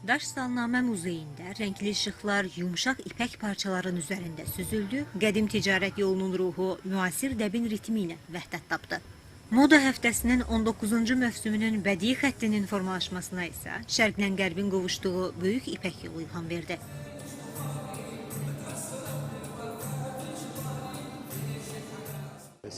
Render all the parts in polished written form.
Daş Salnamə muzeyində renkli işıqlar yumuşaq ipək parçaların üzərində süzüldü, qədim ticarət yolunun ruhu müasir dəbin ritmi ilə vəhdət tapdı. Moda həftəsinin 19-cu mövsümünün bədii xəttinin formalaşmasına isə şərqlə qərbin qovuşduğu böyük ipək yolu ilham verdi.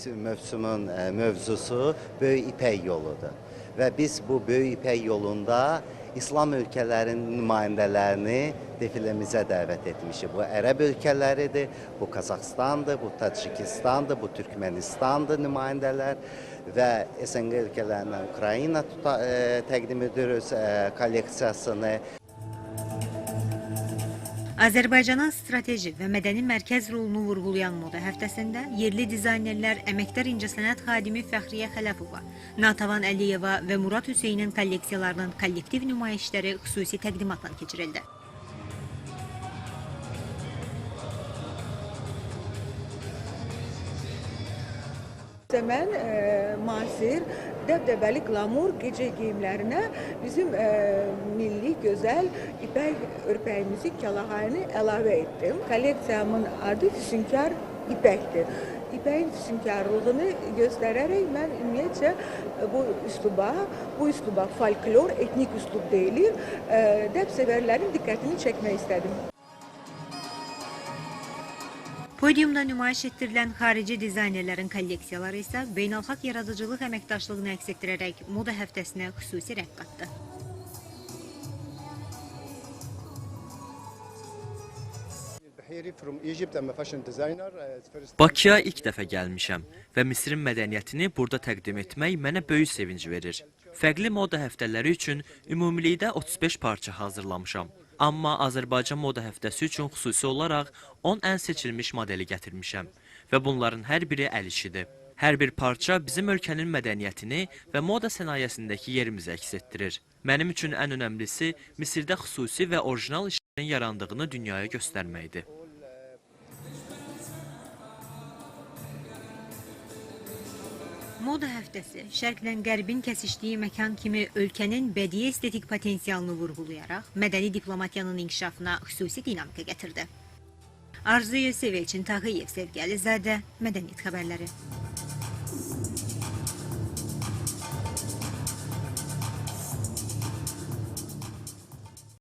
Mövsümün mövzusu Böyük İpək yoludur və biz bu Böyük İpək yolunda İslam ölkələrinin nümayəndələrini defiləmizə dəvət etmişik. Bu Ərəb ölkələridir, bu Qazaxıstandır, bu Tacikistandır, bu Türkmenistandır nümayəndələr və SNG ölkələrindən Ukrayna təqdim ediyoruz kolleksiyasını. Azərbaycanın strateji və mədəni mərkəz rolunu vurğulayan moda həftəsində yerli dizaynerlər əməkdar incəsənət xadimi Fəxriyə Xələfova, Natavan Əliyeva və Murad Hüseynin kolleksiyalarının kollektiv nümayişləri xüsusi təqdimatla keçirildi. Mən müasir, dəbdəbəli qlamur gecə geyimlərinə bizim milli gözəl ipək örpəyimizi, kəlahayını əlavə etdim. Kolleksiyamın adı Füsunkar İpəkdir. İpəyin füsunkarlığını göstərərək mən ümumiyyətcə bu üsluba folklor, etnik üslub deyilir, dəbsevərlərin diqqətini çəkmək istədim. Podiumda nümayiş etdirilən xarici dizaynerlərin kolleksiyaları isə beynəlxalq yaradıcılıq əməkdaşlığını əks etdirərək moda həftəsinə xüsusi rəng qatdı. Bakıya ilk dəfə gəlmişəm və Misirin mədəniyyətini burada təqdim etmək mənə böyük sevinc verir. Fərqli moda həftələri üçün ümumilikdə 35 parça hazırlamışam. Amma Azərbaycan moda həftəsi üçün xüsusi olaraq 10 ən seçilmiş modeli gətirmişəm və bunların hər biri əl işidir. Hər bir parça bizim ölkənin mədəniyyətini və moda sənayesindəki yerimizi əks etdirir. Mənim üçün ən önəmlisi Misirdə xüsusi və orijinal işlərin yarandığını dünyaya göstərməkdir. Moda həftəsi şərqlə qərbin kəsişdiyi məkan kimi ölkənin bədii estetik potensialını vurğulayaraq mədəni diplomatiyanın inkişafına xüsusi dinamika gətirdi. Arzu Yuseviç, Tağıyev, Sevgi Əlizadə, Mədəniyyət xəbərləri.